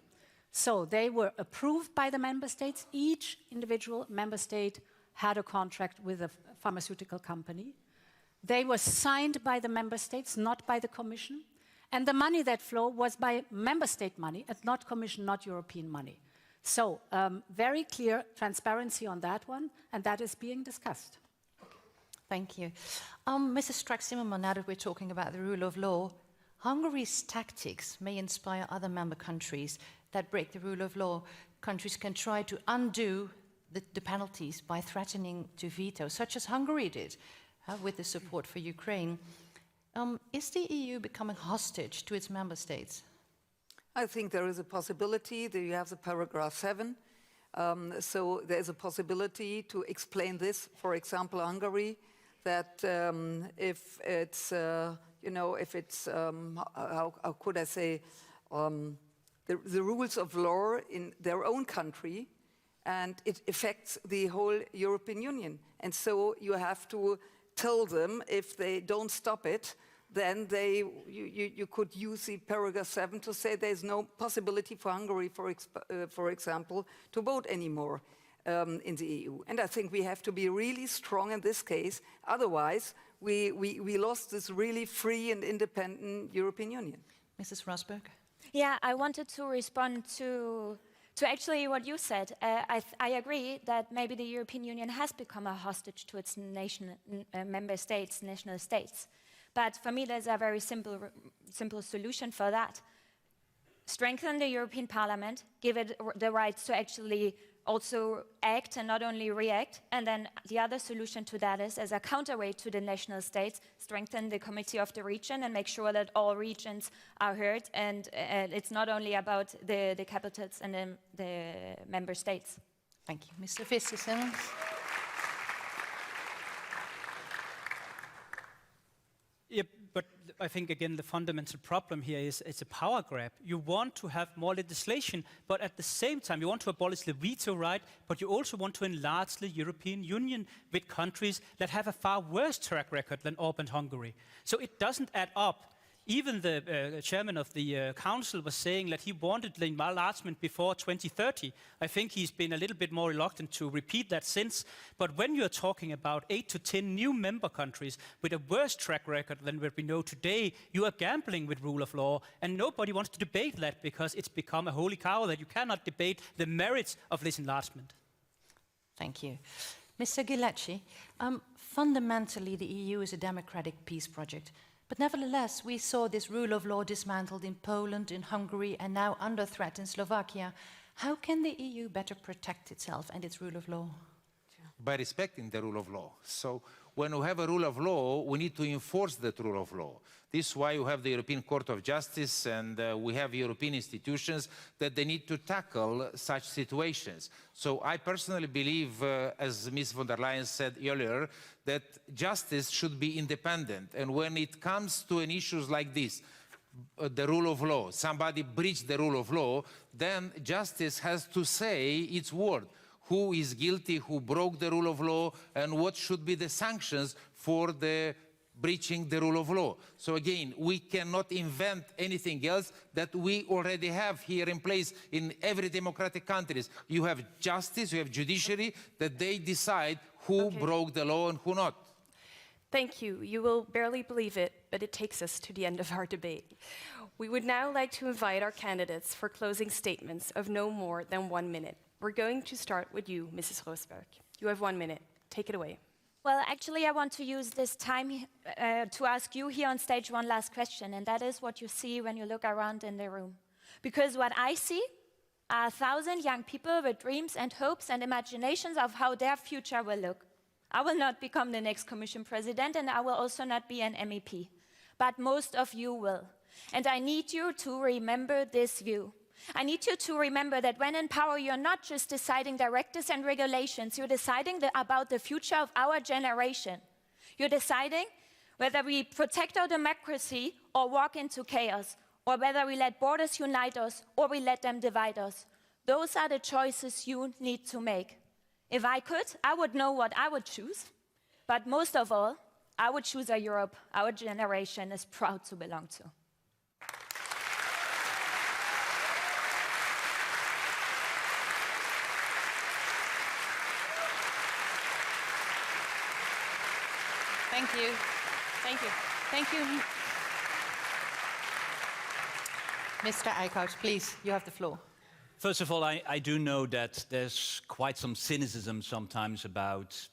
So they were approved by the member states. Each individual member state had a contract with a pharmaceutical company. They were signed by the member states, not by the Commission. And the money that flowed was by member state money, and not Commission, not European money. So very clear transparency on that one, and that is being discussed. Thank you. Mrs. Strack-Zimmermann, now that we're talking about the rule of law, Hungary's tactics may inspire other member countries that break the rule of law. Countries can try to undo the penalties by threatening to veto, such as Hungary did with the support for Ukraine. Is the EU becoming hostage to its member states? I think there is a possibility that you have the paragraph 7. So there is a possibility to explain this, for example, Hungary, that if it's, if it's, how could I say, the rules of law in their own country, and it affects the whole European Union. And so you have to tell them, if they don't stop it, then you could use the paragraph 7 to say there's no possibility for Hungary, for example, to vote anymore in the EU. And I think we have to be really strong in this case. Otherwise, we lost this really free and independent European Union. Mrs. Rosberg? Yeah, I wanted to respond to actually what you said. I agree that maybe the European Union has become a hostage to its member states, national states. But for me, there's a very simple solution for that. Strengthen the European Parliament, give it the right to actually also act and not only react. And then the other solution to that is, as a counterweight to the national states, strengthen the Committee of the Region and make sure that all regions are heard. And it's not only about the capitals and the member states. Thank you. Mr. Fitzgerald. Yep, but I think, again, the fundamental problem here is it's a power grab. You want to have more legislation, but at the same time, you want to abolish the veto right, but you also want to enlarge the European Union with countries that have a far worse track record than Orban Hungary. So it doesn't add up. Even the chairman of the council was saying that he wanted the enlargement before 2030. I think he's been a little bit more reluctant to repeat that since. But when you're talking about 8 to 10 new member countries with a worse track record than what we know today, you are gambling with rule of law. And nobody wants to debate that because it's become a holy cow that you cannot debate the merits of this enlargement. Thank you. Mr. Ghilecki, fundamentally the EU is a democratic peace project. But nevertheless, we saw this rule of law dismantled in Poland, in Hungary, and now under threat in Slovakia. How can the EU better protect itself and its rule of law? By respecting the rule of law. So when we have a rule of law, we need to enforce that rule of law. This is why you have the European Court of Justice and we have European institutions that they need to tackle such situations. So I personally believe, as Ms. von der Leyen said earlier, that justice should be independent. And when it comes to an issues like this, the rule of law, somebody breached the rule of law, then justice has to say its word. Who is guilty, who broke the rule of law, and what should be the sanctions for the breaching the rule of law. So again, we cannot invent anything else that we already have here in place in every democratic countries. You have justice, you have judiciary, that they decide who broke the law and who not. Thank you. You will barely believe it, but it takes us to the end of our debate. We would now like to invite our candidates for closing statements of no more than 1 minute. We're going to start with you, Mrs. Rosberg. You have 1 minute. Take it away. Well, actually, I want to use this time to ask you here on stage one last question, and that is what you see when you look around in the room. Because what I see are 1,000 young people with dreams and hopes and imaginations of how their future will look. I will not become the next Commission President, and I will also not be an MEP. But most of you will. And I need you to remember this view. I need you to remember that when in power, you're not just deciding directives and regulations, you're deciding about the future of our generation. You're deciding whether we protect our democracy or walk into chaos, or whether we let borders unite us or we let them divide us. Those are the choices you need to make. If I could, I would know what I would choose. But most of all, I would choose a Europe our generation is proud to belong to. Thank you. Thank you. Thank you. Mr. Eickhout, please, you have the floor. First of all, I do know that there's quite some cynicism sometimes about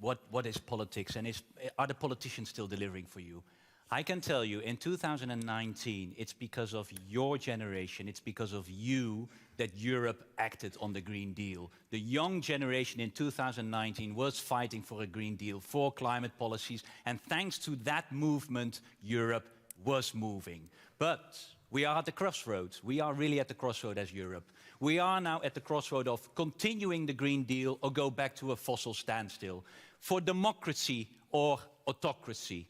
what is politics and are the politicians still delivering for you? I can tell you, in 2019, it's because of your generation, it's because of you that Europe acted on the Green Deal. The young generation in 2019 was fighting for a Green Deal, for climate policies, and thanks to that movement, Europe was moving. But we are at the crossroads. We are really at the crossroad as Europe. We are now at the crossroad of continuing the Green Deal or go back to a fossil standstill. For democracy or autocracy.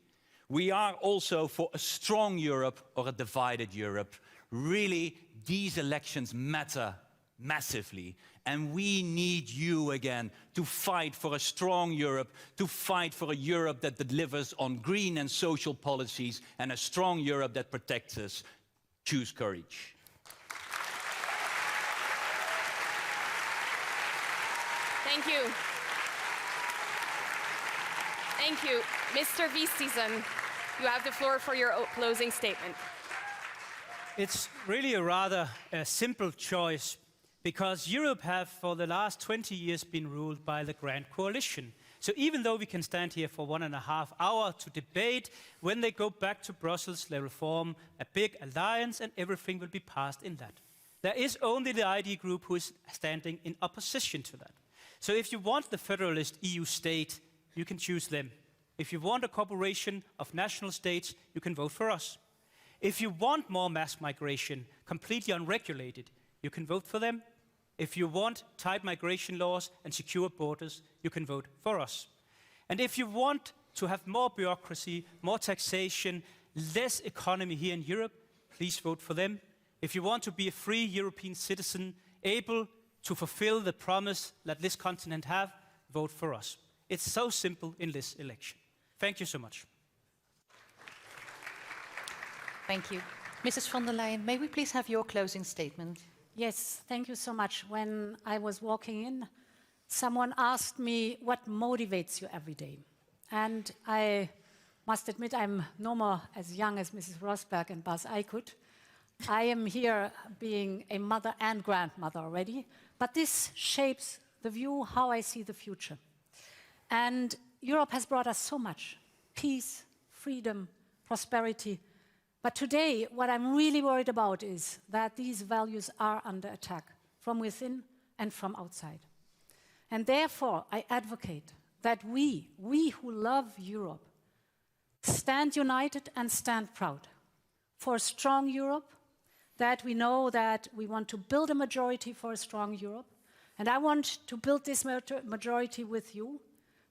We are also for a strong Europe or a divided Europe. Really, these elections matter massively. And we need you again to fight for a strong Europe, to fight for a Europe that delivers on green and social policies, and a strong Europe that protects us. Choose courage. Thank you. Thank you. Mr. Vistisen, you have the floor for your closing statement. It's really a rather simple choice, because Europe have for the last 20 years been ruled by the Grand Coalition. So even though we can stand here for 1.5 hours to debate, when they go back to Brussels, they will form a big alliance and everything will be passed in that. There is only the ID group who is standing in opposition to that. So if you want the federalist EU state, you can choose them. If you want a cooperation of national states, you can vote for us. If you want more mass migration, completely unregulated, you can vote for them. If you want tight migration laws and secure borders, you can vote for us. And if you want to have more bureaucracy, more taxation, less economy here in Europe, please vote for them. If you want to be a free European citizen, able to fulfill the promise that this continent have, vote for us. It's so simple in this election. Thank you so much. Thank you. Mrs. von der Leyen, may we please have your closing statement? Yes, thank you so much. When I was walking in, someone asked me what motivates you every day. And I must admit I'm no more as young as Mrs. Rosberg and Bas Eickhout. I am here being a mother and grandmother already, but this shapes the view how I see the future. And Europe has brought us so much: peace, freedom, prosperity. But today, what I'm really worried about is that these values are under attack from within and from outside. And therefore, I advocate that we who love Europe, stand united and stand proud for a strong Europe, that we know that we want to build a majority for a strong Europe. And I want to build this majority with you,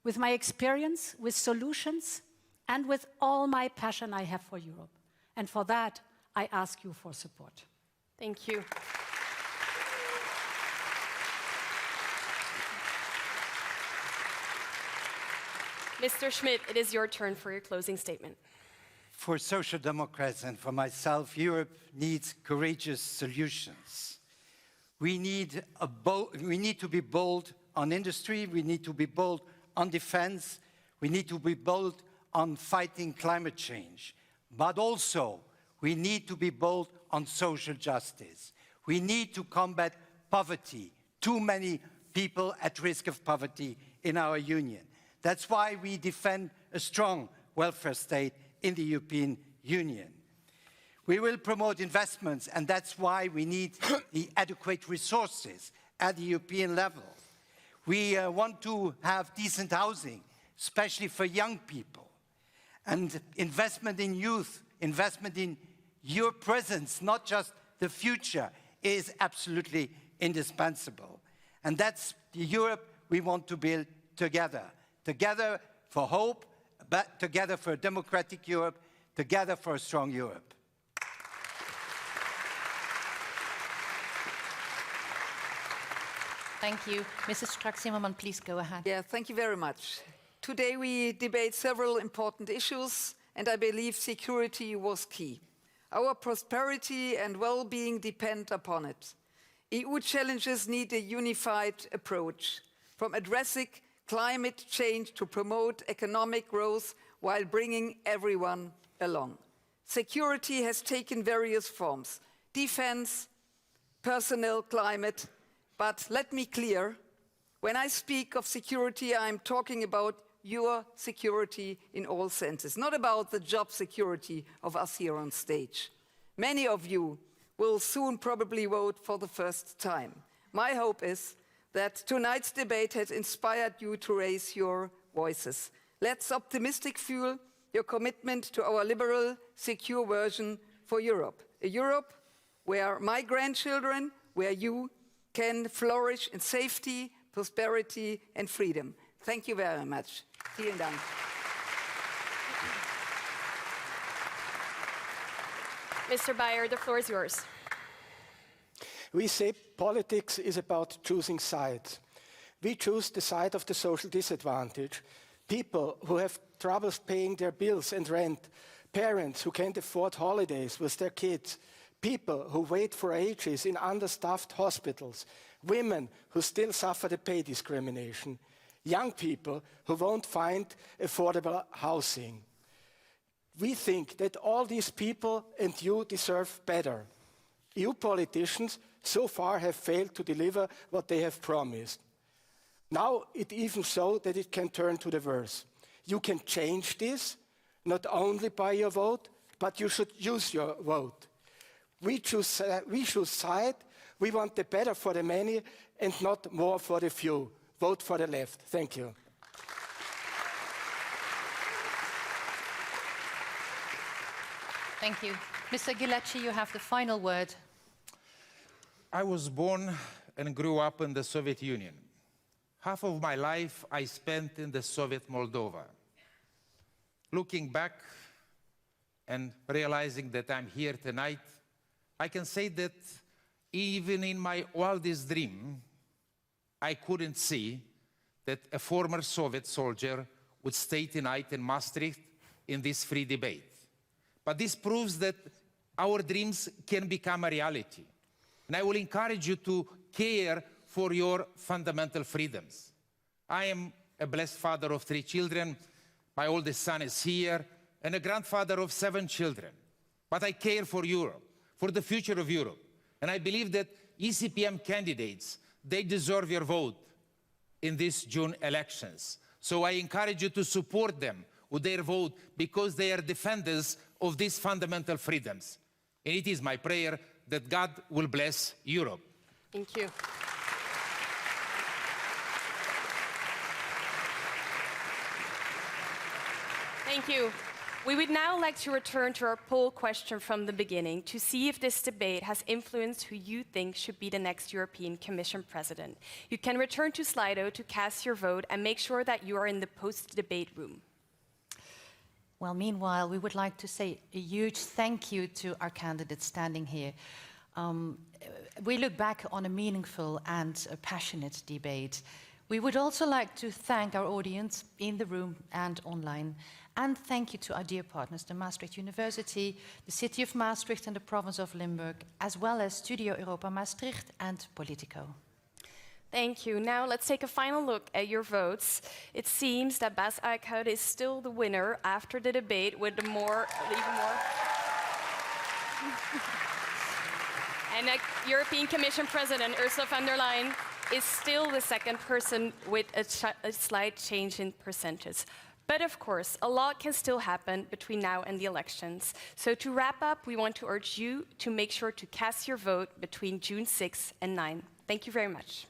with my experience, with solutions, and with all my passion I have for Europe. And for that, I ask you for support. Thank you. Mr. Schmidt, it is your turn for your closing statement. For Social Democrats and for myself, Europe needs courageous solutions. We need to be bold on industry, we need to be bold on defense, we need to be bold on fighting climate change. But also, we need to be bold on social justice. We need to combat poverty. Too many people at risk of poverty in our union. That's why we defend a strong welfare state in the European Union. We will promote investments, and that's why we need the adequate resources at the European level. We want to have decent housing, especially for young people. And investment in youth, investment in your presence, not just the future, is absolutely indispensable. And that's the Europe we want to build together. Together for hope, but together for a democratic Europe, together for a strong Europe. Thank you. Mrs. Strack-Zimmermann, please go ahead. Yeah, thank you very much. Today we debate several important issues, and I believe security was key. Our prosperity and well-being depend upon it. EU challenges need a unified approach, from addressing climate change to promote economic growth while bringing everyone along. Security has taken various forms: defense, personnel, climate. But let me be clear, when I speak of security, I'm talking about your security in all senses, not about the job security of us here on stage. Many of you will soon probably vote for the first time. My hope is that tonight's debate has inspired you to raise your voices. Let's optimistic fuel your commitment to our liberal, secure version for Europe. A Europe where my grandchildren, where you can flourish in safety, prosperity and freedom. Thank you very much. Vielen Dank. Mr. Bayer, the floor is yours. We say politics is about choosing sides. We choose the side of the social disadvantage. People who have troubles paying their bills and rent, parents who can't afford holidays with their kids, people who wait for ages in understaffed hospitals, women who still suffer the pay discrimination, young people who won't find affordable housing. We think that all these people and you deserve better. EU politicians so far have failed to deliver what they have promised. Now it even so that it can turn to the worse. You can change this, not only by your vote, but you should use your vote. We choose side. We want the better for the many and not more for the few. Vote for the left. Thank you. Thank you. Mr. Ghilardi, you have the final word. I was born and grew up in the Soviet Union. Half of my life I spent in the Soviet Moldova. Looking back and realizing that I'm here tonight, I can say that even in my wildest dream, I couldn't see that a former Soviet soldier would stay tonight in Maastricht in this free debate. But this proves that our dreams can become a reality. And I will encourage you to care for your fundamental freedoms. I am a blessed father of 3 children. My oldest son is here, and a grandfather of 7 children. But I care for Europe, for the future of Europe. And I believe that ECPM candidates, they deserve your vote in these June elections. So I encourage you to support them with their vote because they are defenders of these fundamental freedoms. And it is my prayer that God will bless Europe. Thank you. Thank you. We would now like to return to our poll question from the beginning to see if this debate has influenced who you think should be the next European Commission President. You can return to Slido to cast your vote and make sure that you are in the post-debate room. Well, meanwhile, we would like to say a huge thank you to our candidates standing here. We look back on a meaningful and a passionate debate. We would also like to thank our audience in the room and online. And thank you to our dear partners, the Maastricht University, the City of Maastricht and the Province of Limburg, as well as Studio Europa Maastricht and Politico. Thank you. Now let's take a final look at your votes. It seems that Bas Eickhout is still the winner after the debate with even more. And European Commission President Ursula von der Leyen is still the second person with a slight change in percentage. But of course, a lot can still happen between now and the elections. So to wrap up, we want to urge you to make sure to cast your vote between June 6 and 9. Thank you very much.